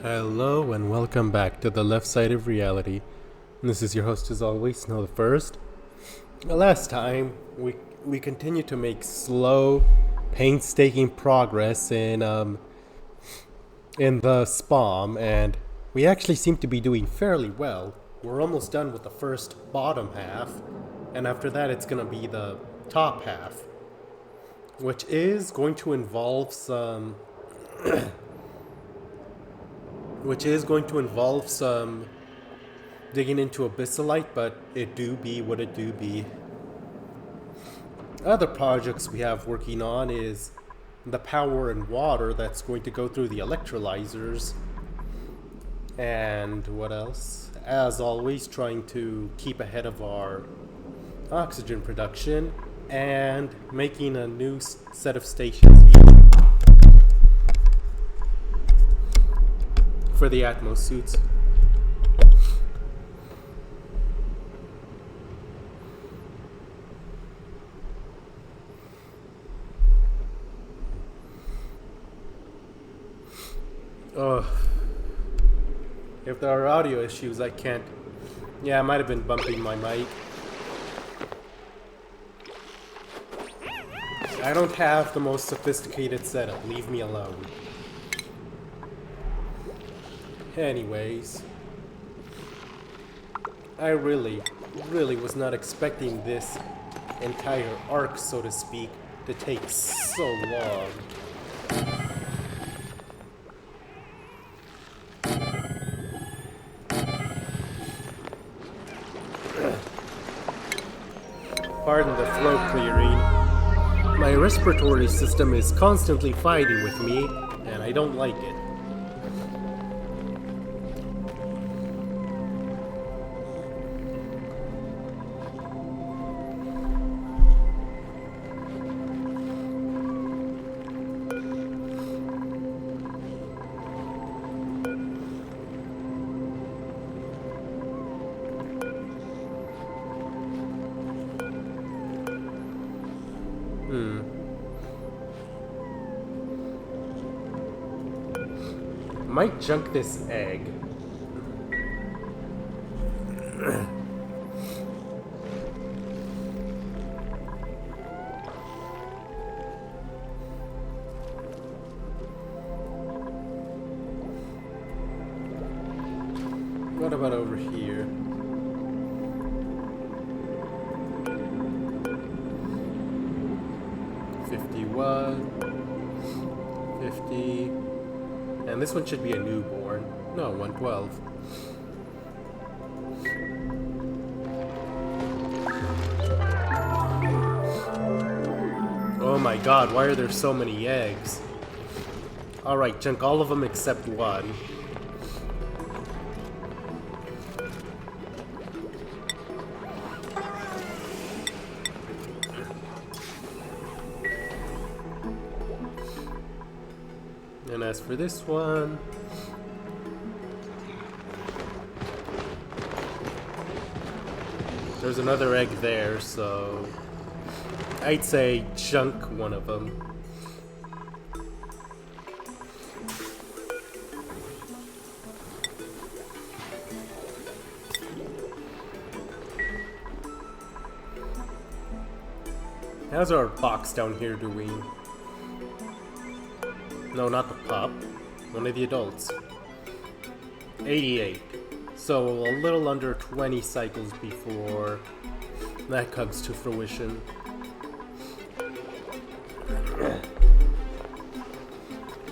Hello and welcome back to the left side of reality. This is your host as always, Snow the First. Last time we continued to make slow, painstaking progress in the SPOM, and we actually seem to be doing fairly well. We're almost done with the first bottom half, and after that it's gonna be the top half, which is going to involve some digging into Abyssalite, but it do be what it do be. Other projects we have working on is the power and water that's going to go through the electrolyzers. And what else? As always, trying to keep ahead of our oxygen production and making a new set of stations for the Atmos suits. If there are audio issues, I can't. Yeah, I might have been bumping my mic. I don't have the most sophisticated setup. Leave me alone. Anyways, I really was not expecting this entire arc, so to speak, to take so long. Pardon the throat clearing. My respiratory system is constantly fighting with me, and I don't like it. Might junk this egg. What about over here? And this one should be a newborn. No, 112. Oh my god, why are there so many eggs? Alright, junk all of them except one. And as for this one, there's another egg there, so I'd say junk one of them. How's our box down here doing? No, not the pup. One of the adults. 88. So a little under 20 cycles before that comes to fruition.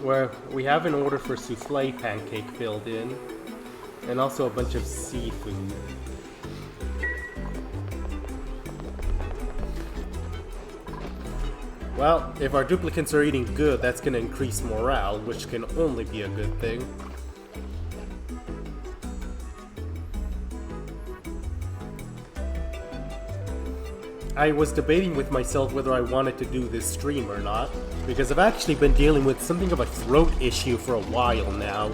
Where we have an order for souffle pancake filled in, and also a bunch of seafood. Well, if our duplicants are eating good, that's going to increase morale, which can only be a good thing. I was debating with myself whether I wanted to do this stream or not, because I've actually been dealing with something of a throat issue for a while now.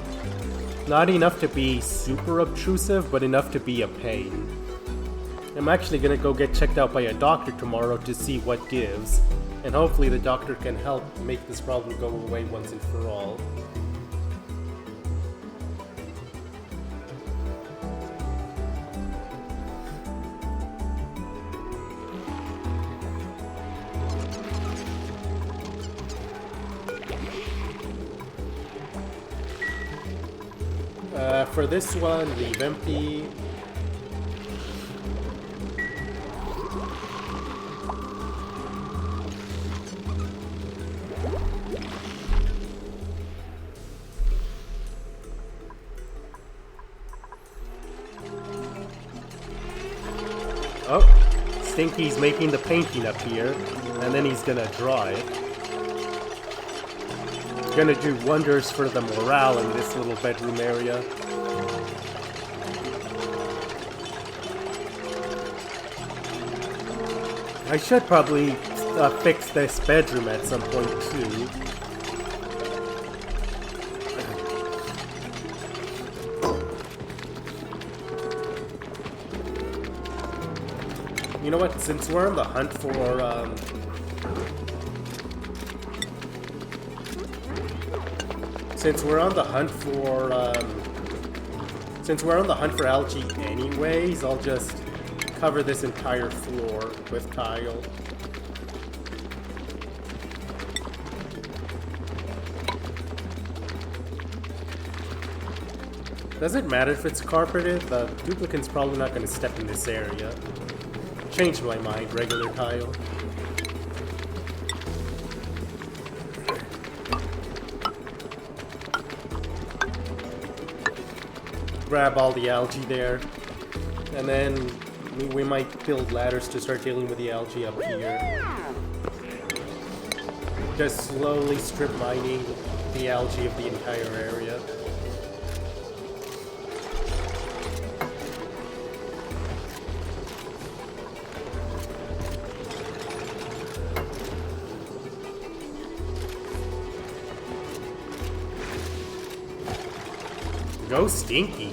Not enough to be super obtrusive, but enough to be a pain. I'm actually going to go get checked out by a doctor tomorrow to see what gives. And hopefully the doctor can help make this problem go away once and for all. For this one, leave empty. Oh, Stinky's making the painting up here, and then he's gonna draw it. Gonna do wonders for the morale in this little bedroom area. I should probably fix this bedroom at some point too. You know what, since we're on the hunt for, since we're on the hunt for algae anyways, I'll just cover this entire floor with tile. Doesn't matter if it's carpeted, the duplicant's probably not going to step in this area. Changed my mind, regular tile. Grab all the algae there, and then we might build ladders to start dealing with the algae up here. Just slowly strip mining the algae of the entire area. Go Stinky.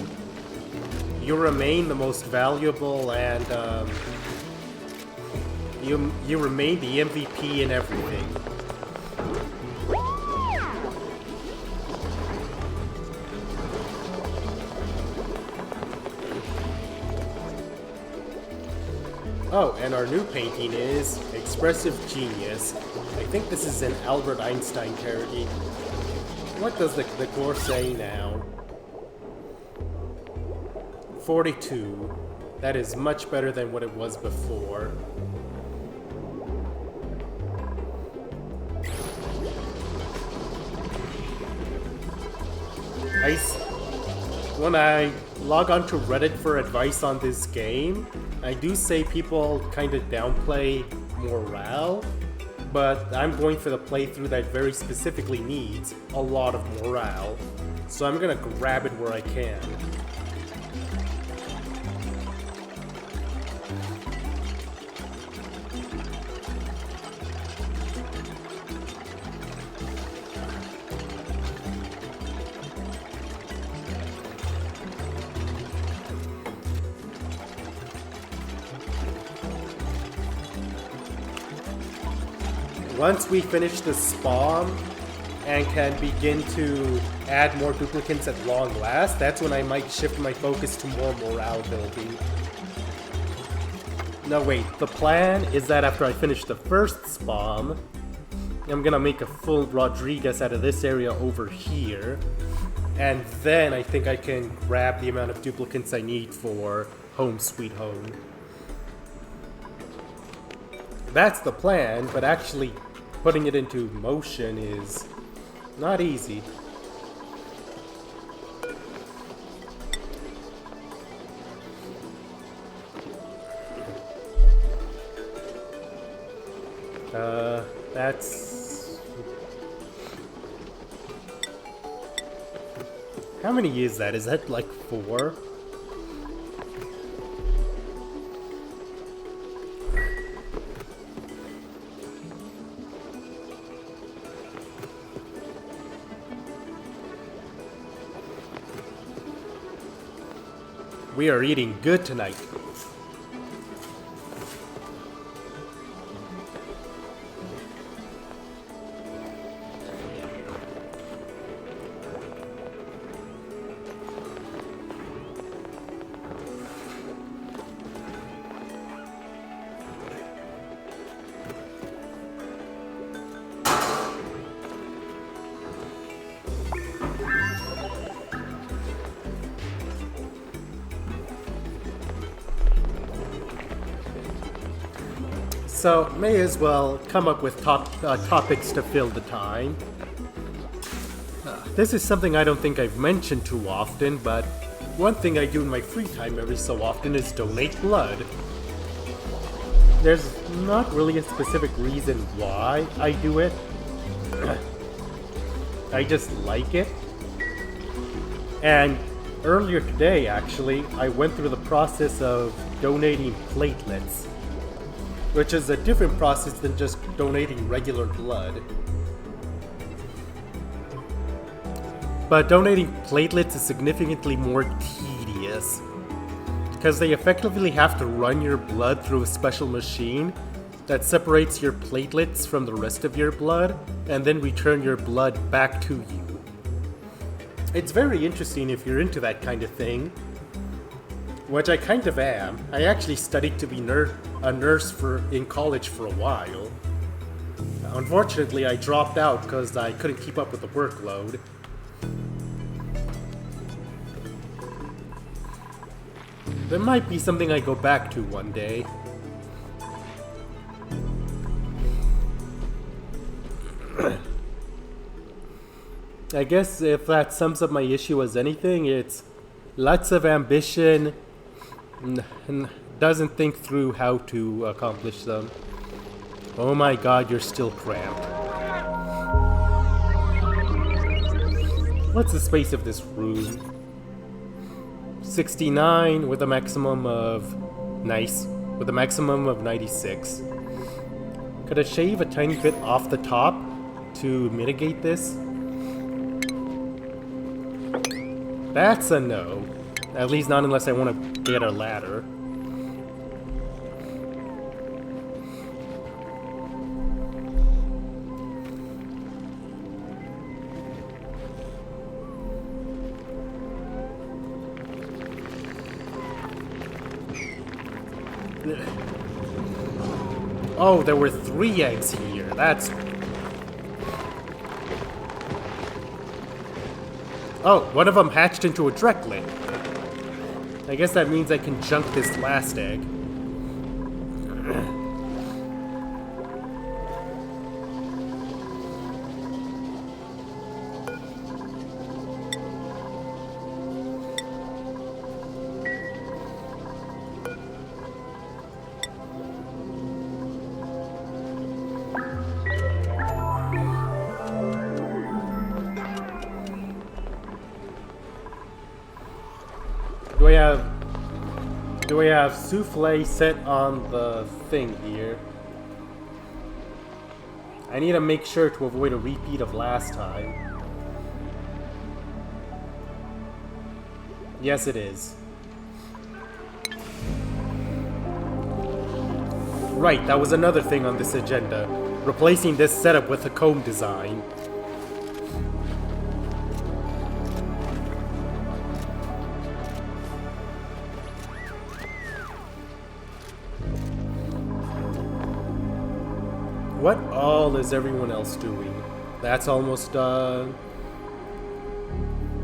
You remain the most valuable, and you remain the MVP in everything. Oh, and our new painting is Expressive Genius. I think this is an Albert Einstein parody. What does the core say now? 42. That is much better than what it was before. When I log on to Reddit for advice on this game, I do say people kind of downplay morale, but I'm going for the playthrough that very specifically needs a lot of morale, so I'm gonna grab it where I can. Once we finish the spawn and can begin to add more duplicants at long last, that's when I might shift my focus to more morale building. No, wait, the plan is that after I finish the first spawn, I'm gonna make a full Rodriguez out of this area over here, and then I think I can grab the amount of duplicants I need for Home Sweet Home. That's the plan, but actually putting it into motion is not easy. That's... How many is that? Is that like 4? We are eating good tonight. So, may as well come up with topics to fill the time. This is something I don't think I've mentioned too often, but one thing I do in my free time every so often is donate blood. There's not really a specific reason why I do it. I just like it. And earlier today, actually, I went through the process of donating platelets, which is a different process than just donating regular blood. But donating platelets is significantly more tedious, because they effectively have to run your blood through a special machine that separates your platelets from the rest of your blood, and then return your blood back to you. It's very interesting if you're into that kind of thing, which I kind of am. I actually studied to be a nurse in college for a while. Unfortunately, I dropped out because I couldn't keep up with the workload. There might be something I go back to one day. I guess if that sums up my issue as anything, it's lots of ambition, doesn't think through how to accomplish them. Oh my god, you're still cramped. What's the space of this room? 69 with a maximum of... Nice. With a maximum of 96. Could I shave a tiny bit off the top to mitigate this? That's a no. At least not unless I want to get a ladder. Oh, there were 3 eggs here. That's... Oh, one of them hatched into a Drecklet. I guess that means I can junk this last egg. Do we have souffle set on the thing here? I need to make sure to avoid a repeat of last time. Yes, it is. Right, that was another thing on this agenda. Replacing this setup with a comb design. What all is everyone else doing? That's almost done.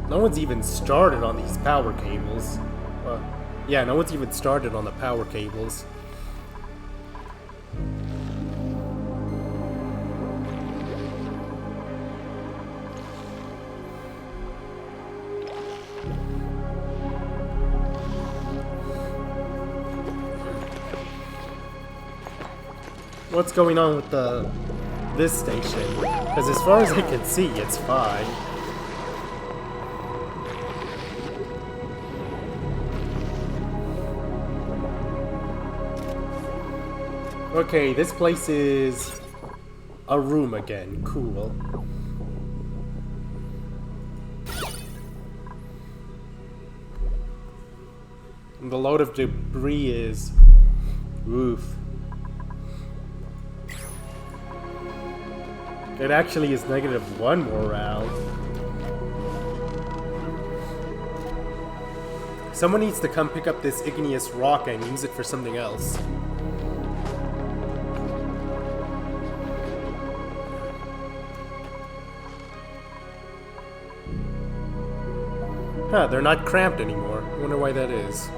No one's even started on these power cables. Yeah, no one's even started on the power cables. What's going on with this station? Because as far as I can see, it's fine. Okay, this place is a room again. Cool. And the load of debris is... Oof. It actually is -1 morale. Someone needs to come pick up this igneous rock and use it for something else. Huh, they're not cramped anymore. I wonder why that is.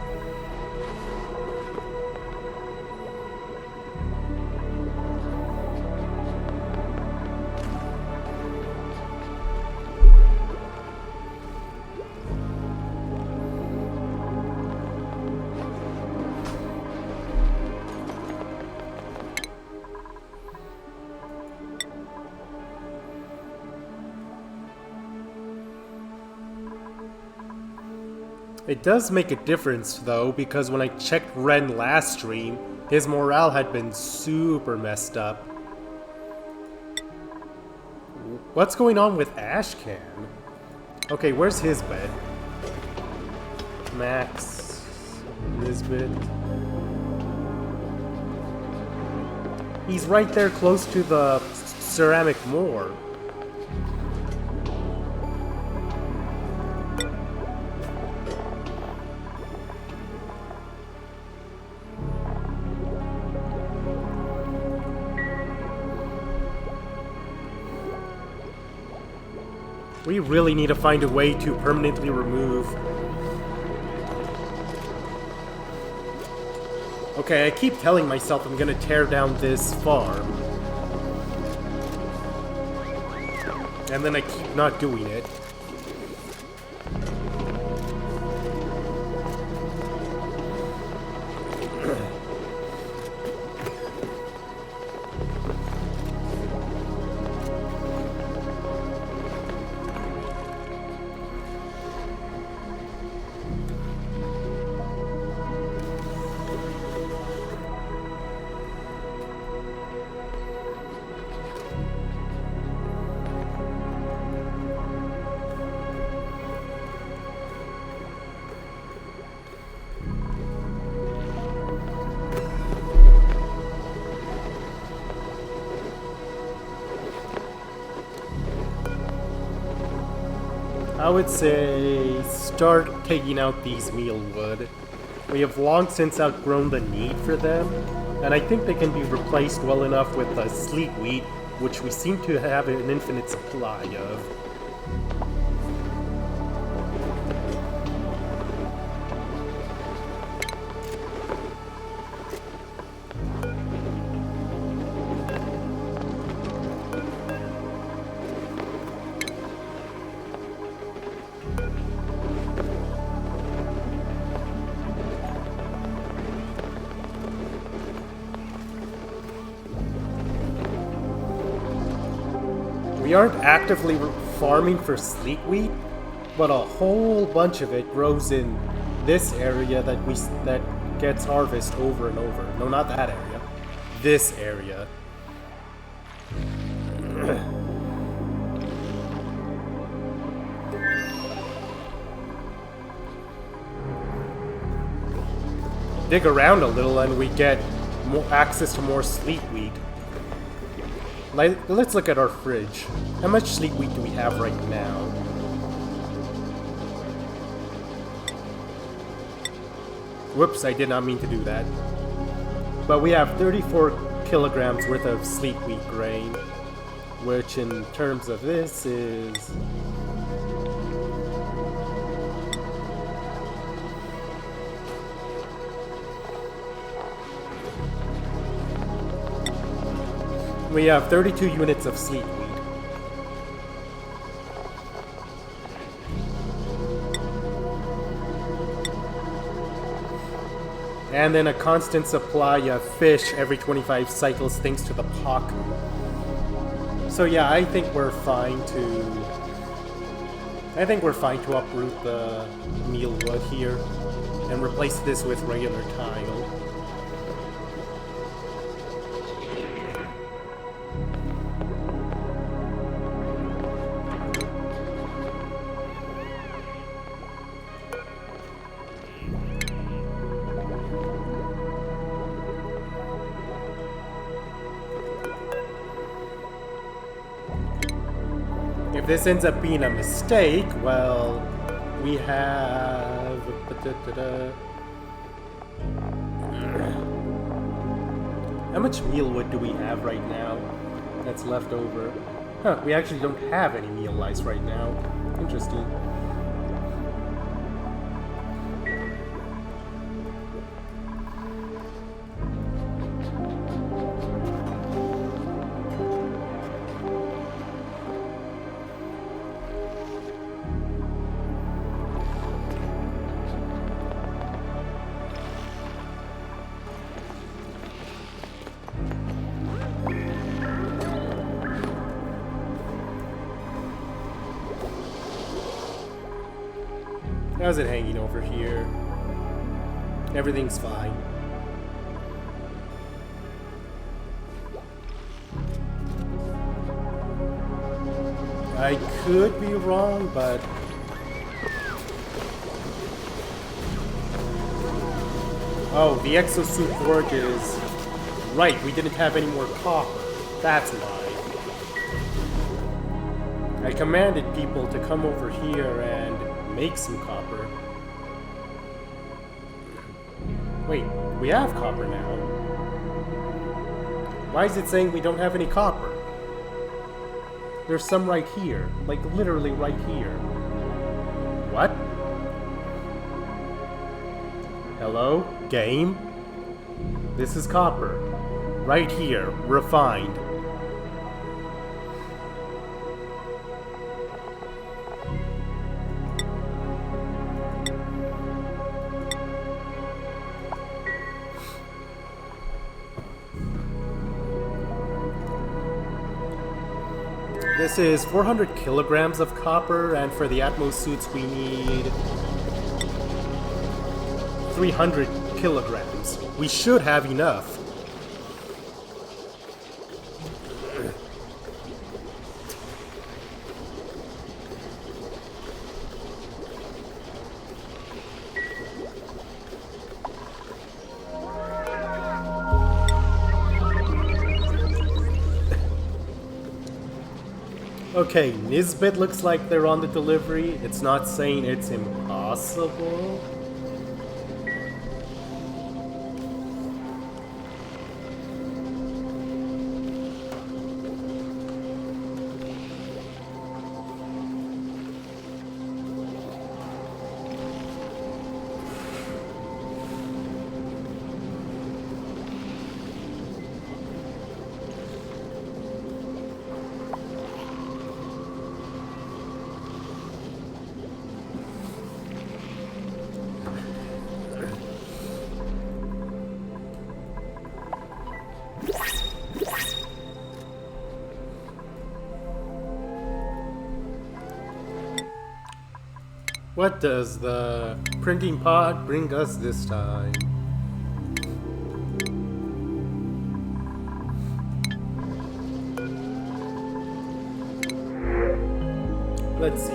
It does make a difference though, because when I checked Ren last stream, his morale had been super messed up. What's going on with Ashcan? Okay, where's his bed? Max, Lisbeth. He's right there close to the ceramic moor. We really need to find a way to permanently remove... Okay, I keep telling myself I'm gonna tear down this farm. And then I keep not doing it. I would say start taking out these mealwood. We have long since outgrown the need for them, and I think they can be replaced well enough with the sleet wheat, which we seem to have an infinite supply of. We aren't actively farming for sleet wheat, but a whole bunch of it grows in this area that gets harvested over and over. No, not that area. This area. Dig around a little and we get more access to more sleet wheat. Let's look at our fridge. How much sleet wheat do we have right now? Whoops, I did not mean to do that. But we have 34 kilograms worth of sleet wheat grain, which in terms of this is... We have 32 units of sleet wheat. And then a constant supply of fish every 25 cycles thanks to the Paku. So yeah, I think we're fine to uproot the mealwood here and replace this with regular tile. If this ends up being a mistake, well, we have... How much mealwood do we have right now that's left over? Huh, we actually don't have any meal lice right now. Interesting. How's it hanging over here? Everything's fine. I could be wrong, but... Oh, the exosuit forge is... Right, we didn't have any more copper. That's why. I commanded people to come over here and make some copper. Wait, we have copper now. Why is it saying we don't have any copper? There's some right here. Like, literally right here. What? Hello? Game? This is copper. Right here. Refined. This is 400 kilograms of copper, and for the Atmos suits we need 300 kilograms. We should have enough. Okay, Nisbet looks like they're on the delivery. It's not saying it's impossible. What does the printing pod bring us this time? Let's see.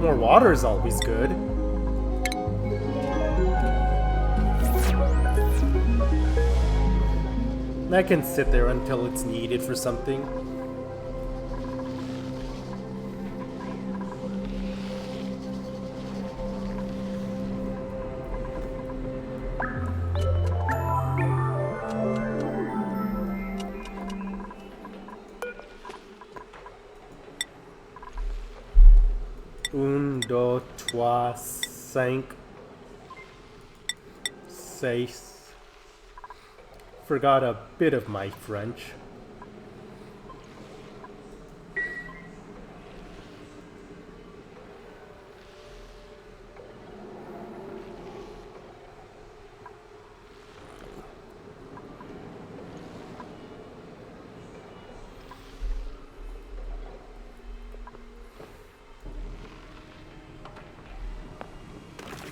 More water is always good. That can sit there until it's needed for something. Un, dos, trois, cinq, seis. Forgot a bit of my French.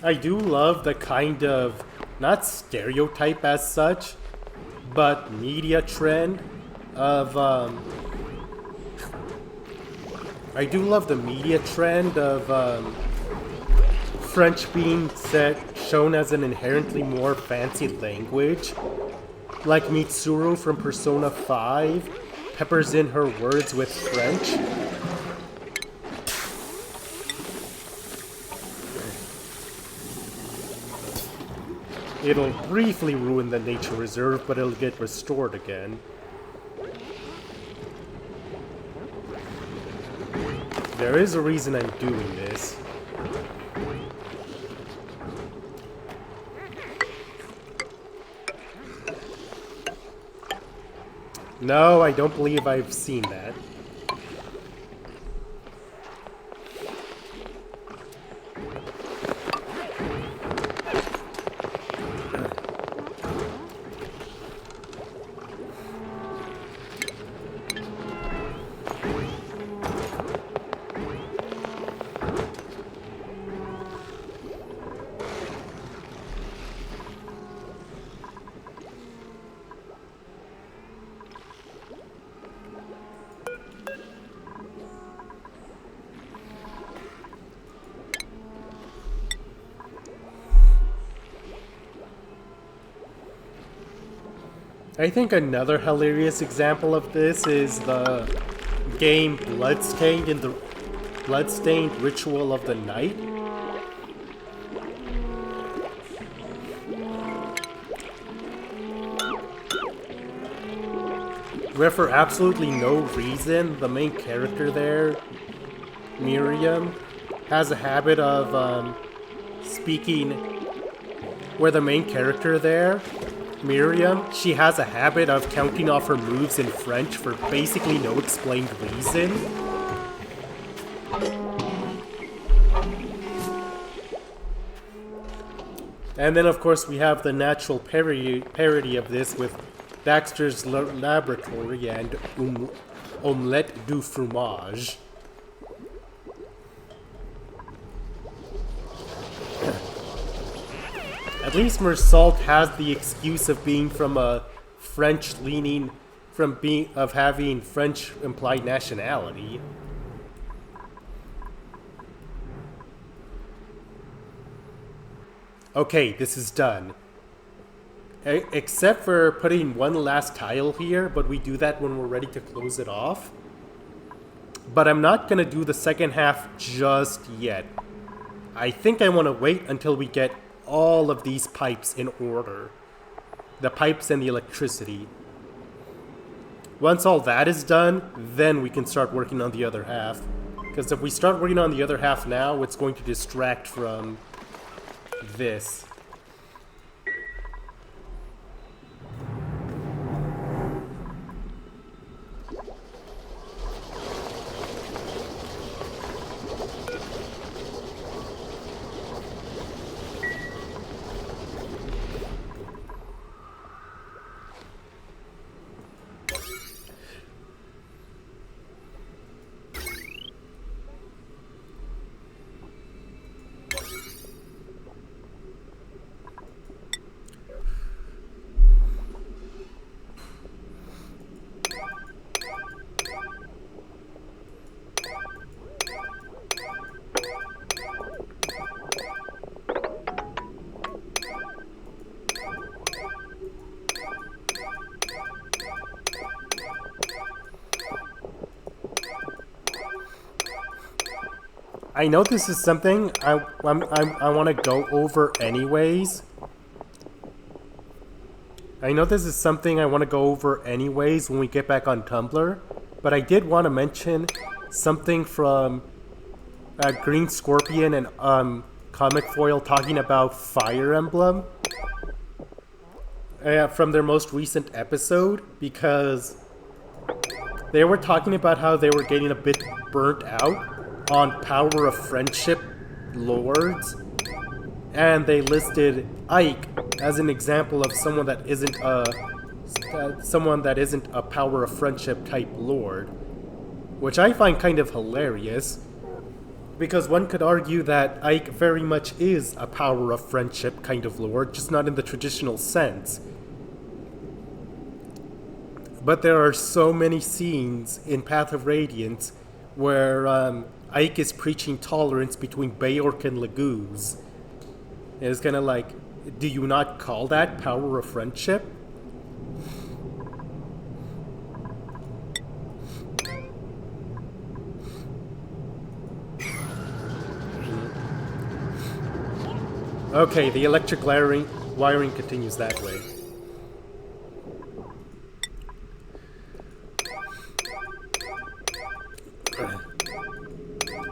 I do love the kind of, not stereotype as such, but media trend of, I do love the media trend of, French being shown as an inherently more fancy language. Like Mitsuru from Persona 5 peppers in her words with French. It'll briefly ruin the nature reserve, but it'll get restored again. There is a reason I'm doing this. No, I don't believe I've seen that. I think another hilarious example of this is the game Bloodstained in the Bloodstained Ritual of the Night. Where for absolutely no reason, the main character there, Miriam, has a habit of speaking... Where the main character there, Miriam, she has a habit of counting off her moves in French for basically no explained reason. And then of course we have the natural parody of this with Daxter's Laboratory and Omelette du Fromage. At least Mersault has the excuse of being from a French-leaning, of having French implied nationality. Okay, this is done. Except for putting one last tile here, but we do that when we're ready to close it off. But I'm not gonna do the second half just yet. I think I want to wait until we get all of these pipes in order. The pipes and the electricity. Once all that is done, then we can start working on the other half. Because if we start working on the other half now, it's going to distract from this. I know this is something I want to go over anyways. I know this is something I want to go over anyways when we get back on Tumblr, but I did want to mention something from Green Scorpion and Comic Foil talking about Fire Emblem from their most recent episode, because they were talking about how they were getting a bit burnt out on Power of Friendship lords, and they listed Ike as an example of someone that isn't a Power of Friendship type lord, which I find kind of hilarious, because one could argue that Ike very much is a Power of Friendship kind of lord, just not in the traditional sense. But there are so many scenes in Path of Radiance where Ike is preaching tolerance between Beork and Legooz. And it's kind of like, do you not call that Power of Friendship? Okay, the electric wiring continues that way.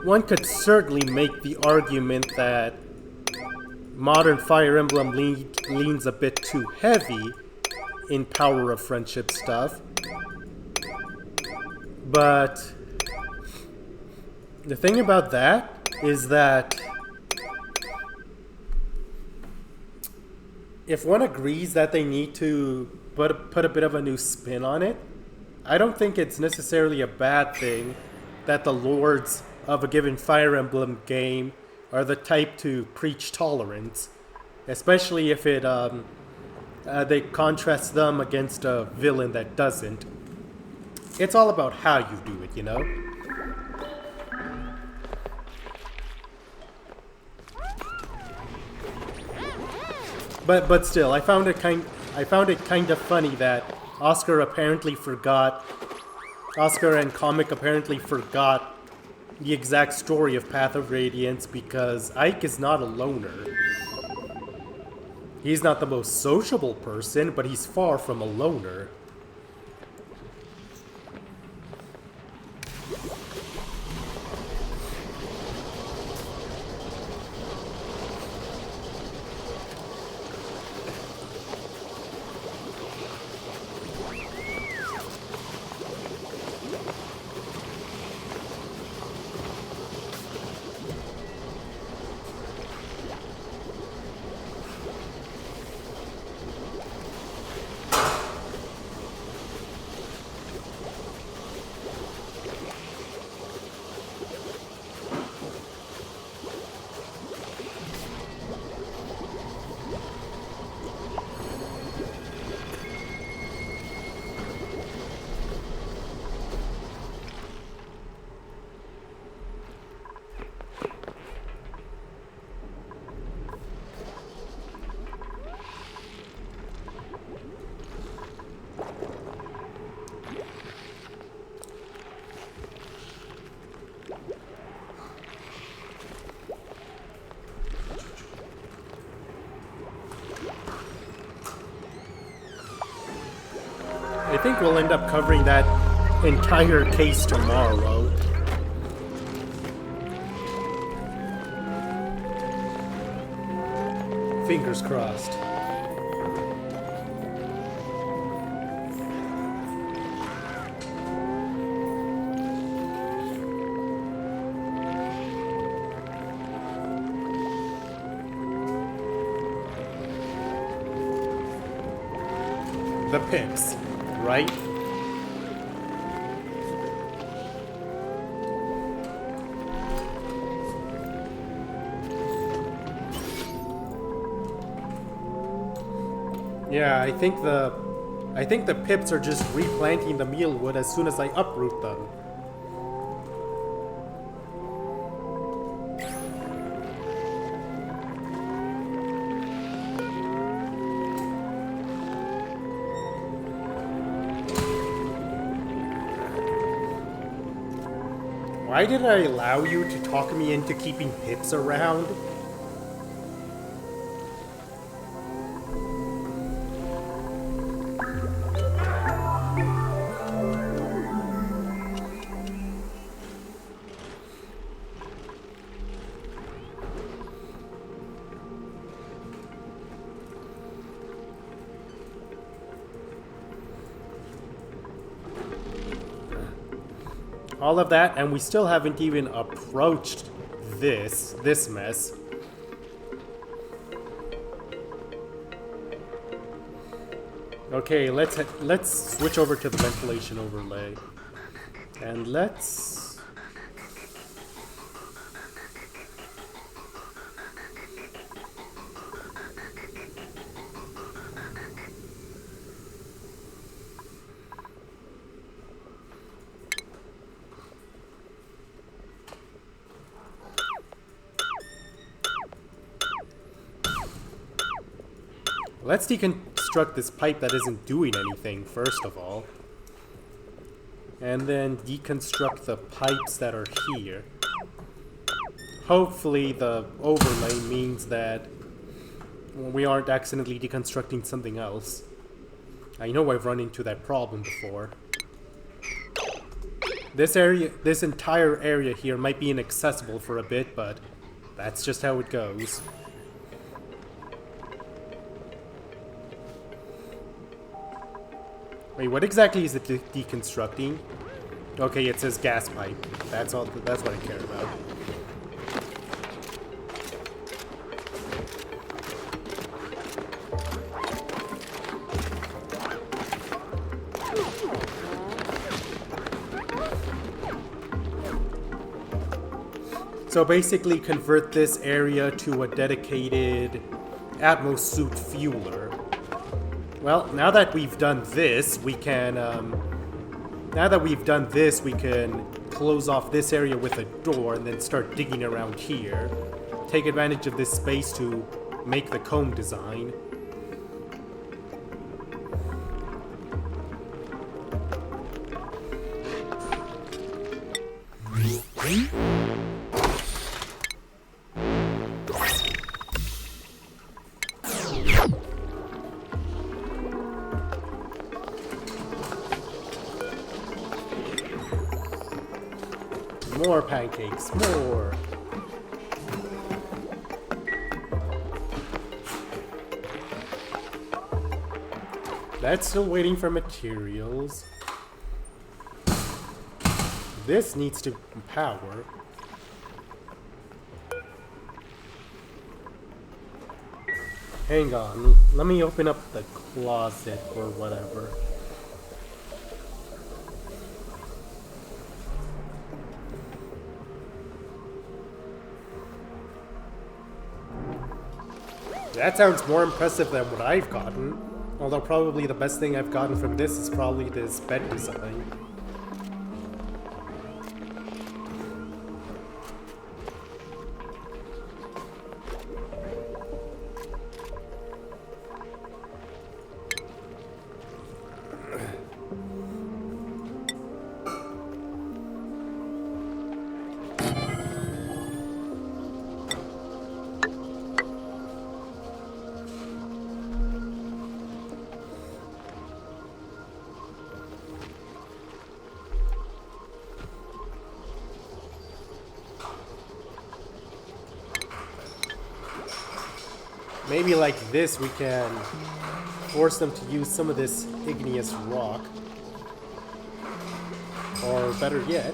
One could certainly make the argument that modern Fire Emblem leans a bit too heavy in Power of Friendship stuff. But the thing about that is that if one agrees that they need to put a bit of a new spin on it, I don't think it's necessarily a bad thing that the lords of a given Fire Emblem game are the type to preach tolerance, especially if it they contrast them against a villain that doesn't. It's all about how you do it, you know? But still, I found it I found it kind of funny that Oscar and Comic apparently forgot the exact story of Path of Radiance because Ike is not a loner. He's not the most sociable person, but he's far from a loner. I think we'll end up covering that entire case tomorrow. Fingers crossed. The Pips, right? Yeah, I think the Pips are just replanting the mealwood as soon as I uproot them. Why did I allow you to talk me into keeping Pips around? All of that, and we still haven't even approached this mess. Okay, let's switch over to the ventilation overlay. And let's... Let's deconstruct this pipe that isn't doing anything, first of all. And then deconstruct the pipes that are here. Hopefully the overlay means that we aren't accidentally deconstructing something else. I know I've run into that problem before. This entire area here might be inaccessible for a bit, but that's just how it goes. Wait, what exactly is it deconstructing? Okay, it says gas pipe. That's all. That's what I care about. So basically, convert this area to a dedicated Atmos suit fueler. Well, now that we've done this, we can, close off this area with a door and then start digging around here. Take advantage of this space to make the comb design. More pancakes, more. That's still waiting for materials. This needs to power. Hang on, let me open up the closet or whatever. That sounds more impressive than what I've gotten. Although probably the best thing I've gotten from this is probably this bed design. Maybe like this we can force them to use some of this igneous rock. Or better yet,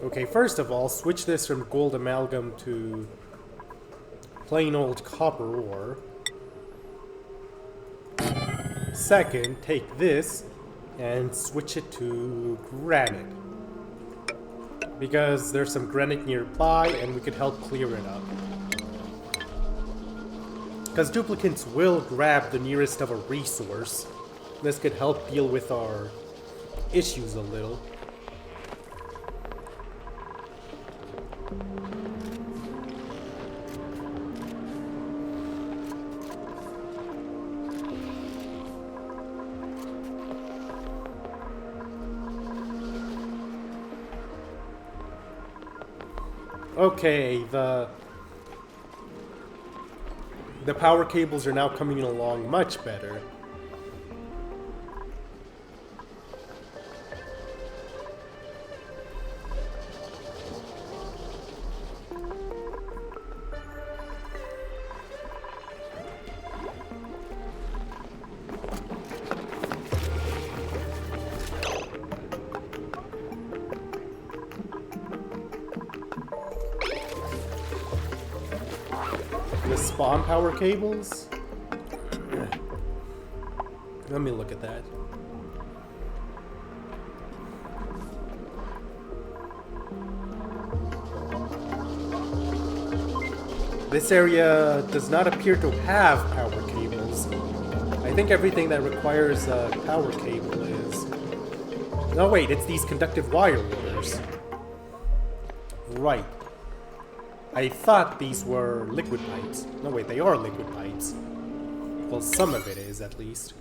okay, first of all, switch this from gold amalgam to plain old copper ore. Second, take this and switch it to granite. Because there's some granite nearby and we could help clear it up. Because duplicants will grab the nearest of a resource. This could help deal with our issues a little. Okay, the power cables are now coming along much better. The spawn power cables? Let me look at that. This area does not appear to have power cables. I think everything that requires a power cable is... No, wait, it's these conductive wire loaders. Right. I thought these were liquid pipes. No, wait, they are liquid pipes. Well, some of it is, at least.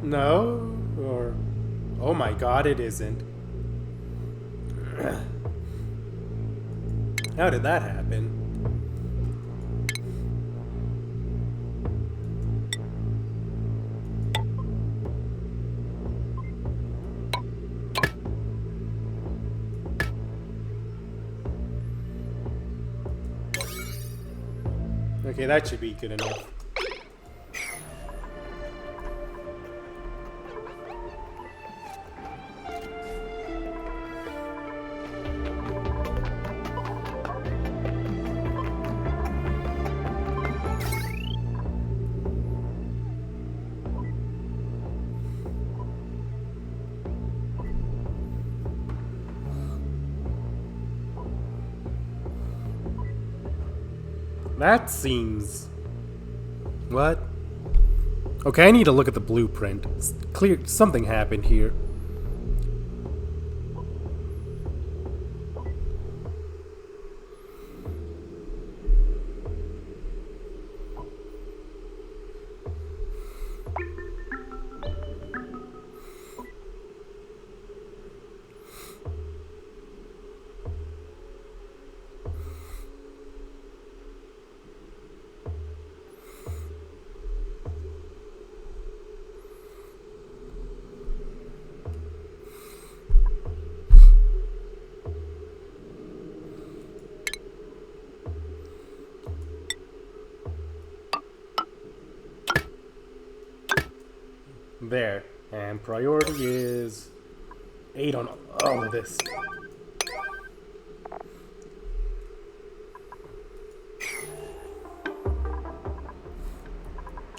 No? Or... Oh my god, it isn't. How did that happen? Okay, that should be good enough. That seems... What? Okay, I need to look at the blueprint. It's clear something happened here. There. And priority is 8 on all of this.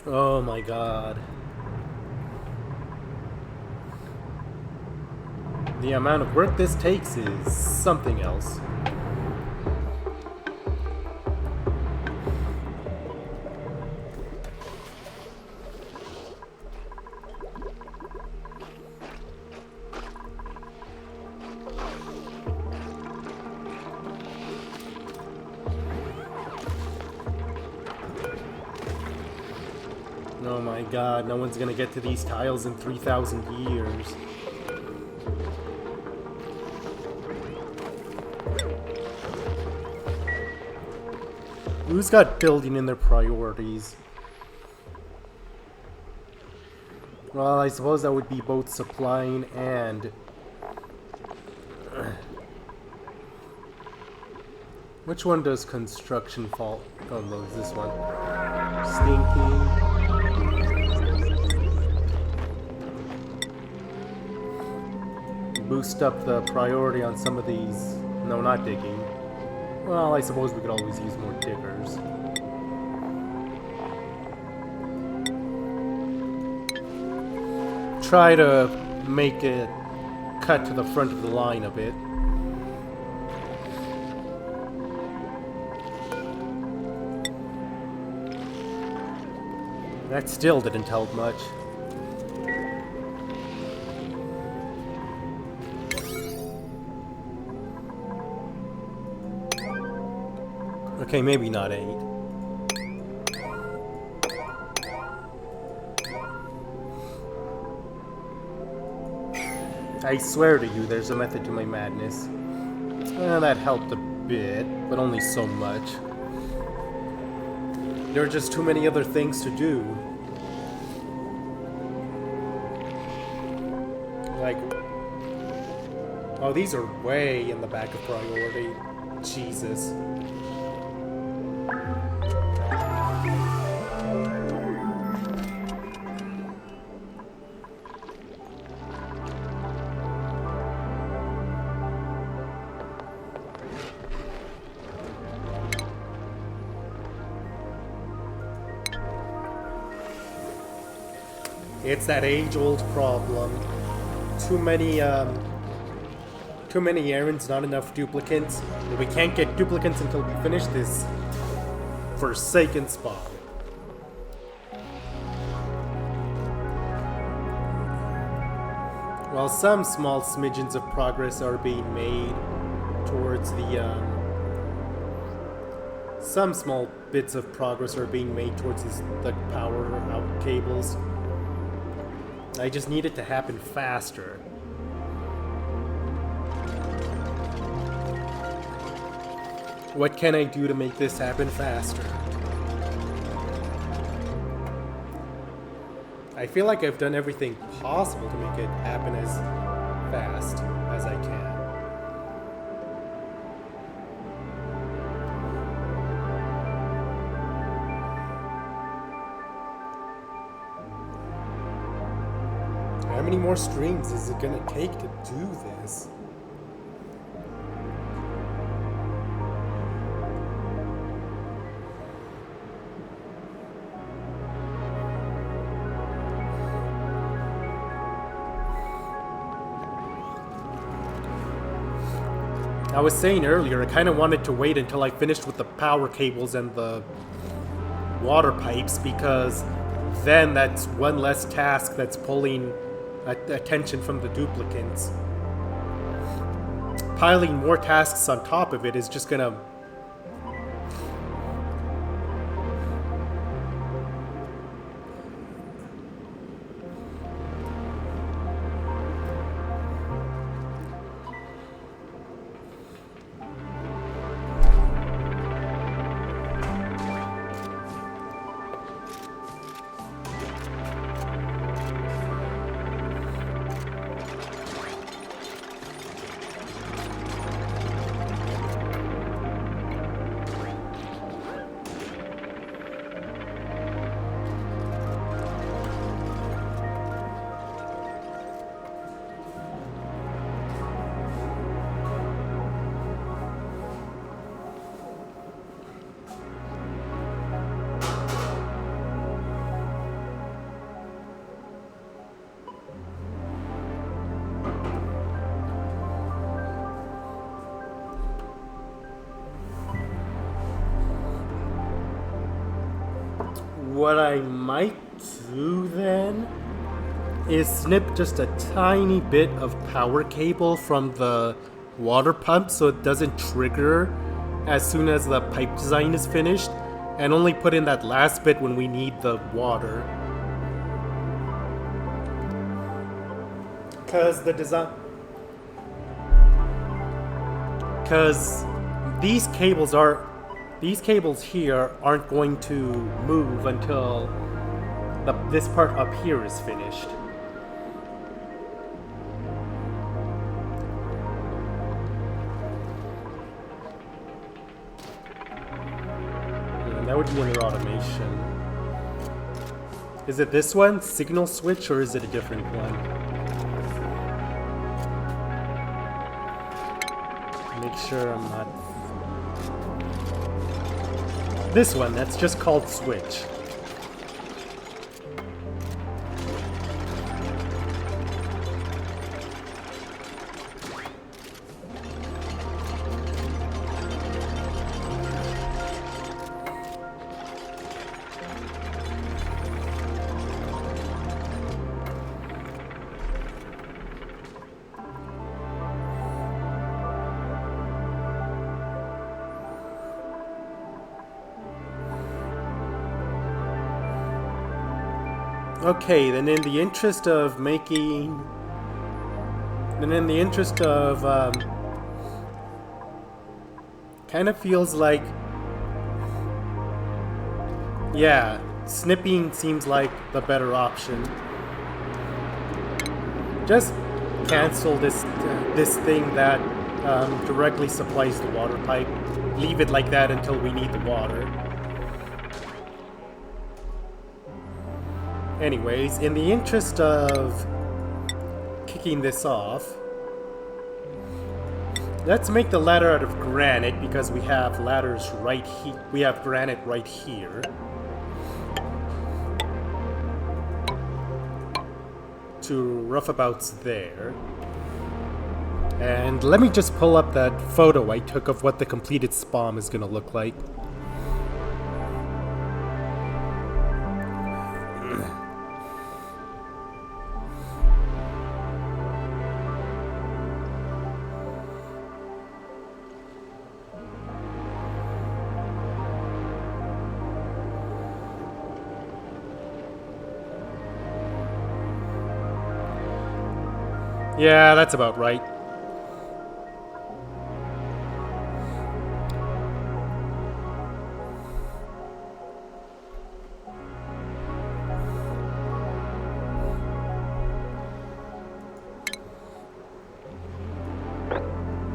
Oh my god. The amount of work this takes is something else. Oh my god, no one's gonna get to these tiles in 3,000 years. Who's got building in their priorities? Well, I suppose that would be both supplying and... Which one does construction fall? Oh no, it's this one. Stinking. Boost up the priority on some of these. No, not digging. Well, I suppose we could always use more diggers. Try to make it cut to the front of the line a bit. That still didn't help much. Okay, maybe not 8. I swear to you, there's a method to my madness. That helped a bit, but only so much. There are just too many other things to do. Like... Oh, these are way in the back of priority. Jesus. It's that age-old problem. Too many errands, not enough duplicates. We can't get duplicates until we finish this forsaken spot. While some small smidgens of progress are being made towards the, some small bits of progress are being made towards the power out cables. I just need it to happen faster. What can I do to make this happen faster? I feel like I've done everything possible to make it happen as fast as I can. How many more streams is it gonna take to do this? I was saying earlier, I kind of wanted to wait until I finished with the power cables and the water pipes, because then that's one less task that's pulling attention from the duplicants. Piling more tasks on top of it is just gonna... What I might do then is snip just a tiny bit of power cable from the water pump so it doesn't trigger as soon as the pipe design is finished, and only put in that last bit when we need the water. Because these cables here aren't going to move until this part up here is finished. And that would be under automation. Is it this one, signal switch, or is it a different one? Make sure I'm not... This one, that's just called switch. Okay, then in the interest of making... And in the interest of, kind of feels like... Yeah, snipping seems like the better option. Just cancel this thing that directly supplies the water pipe. Leave it like that until we need the water. Anyways, in the interest of kicking this off, let's make the ladder out of granite, because we have ladders right here. We have granite right here. To roughabouts there. And let me just pull up that photo I took of what the completed SPOM is going to look like. Yeah, that's about right.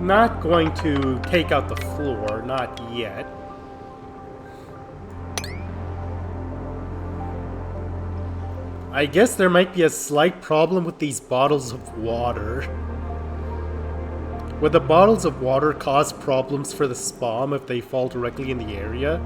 Not going to take out the floor, not yet. I guess there might be a slight problem with these bottles of water. Would the bottles of water cause problems for the SPOM if they fall directly in the area?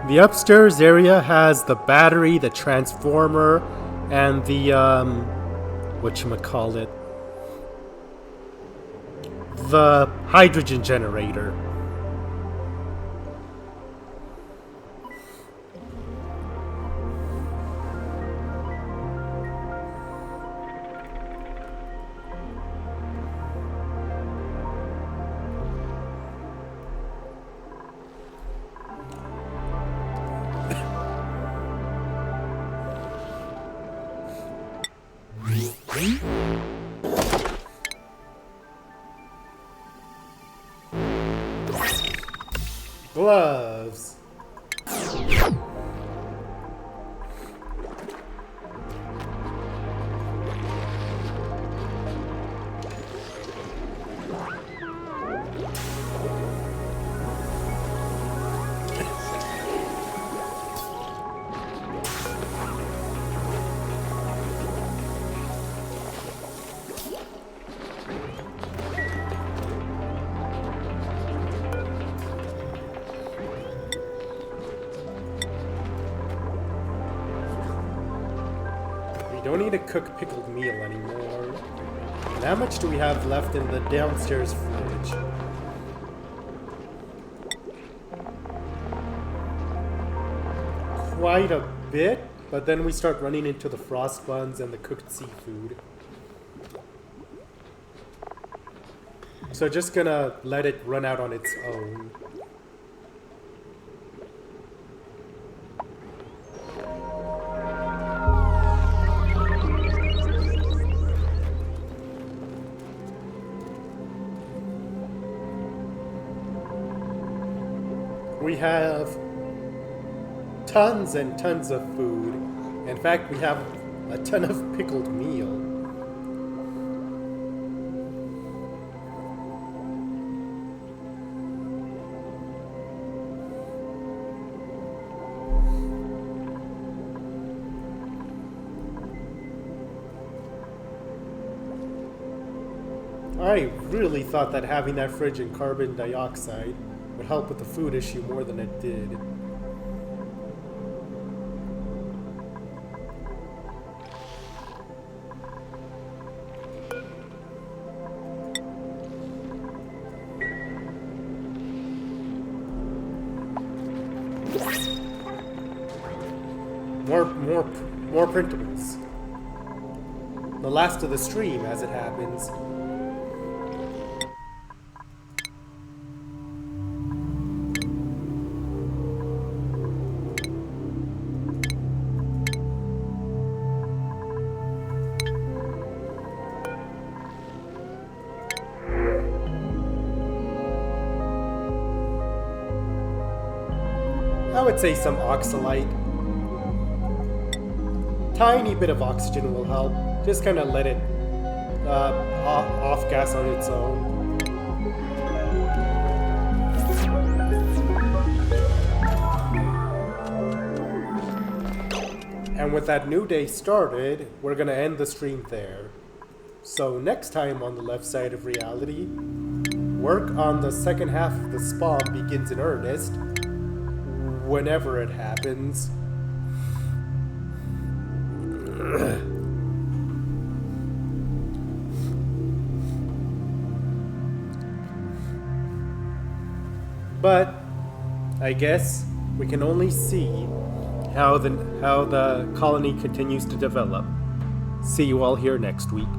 The upstairs area has the battery, the transformer, and the, whatchamacallit, the hydrogen generator. Gloves. Don't need to cook pickled meal anymore. And how much do we have left in the downstairs fridge? Quite a bit, but then we start running into the frost buns and the cooked seafood. So just gonna let it run out on its own. We have tons and tons of food. In fact, we have a ton of pickled meal. I really thought that having that fridge in carbon dioxide would help with the food issue more than it did. More printables. The last of the stream, as it happens. I would say some oxalite. Tiny bit of oxygen will help. Just kind of let it off gas on its own. And with that new day started, we're gonna end the stream there. So next time on the left side of reality, work on the second half of the spawn begins in earnest, whenever it happens. But I guess we can only see how the colony continues to develop. See you all here next week.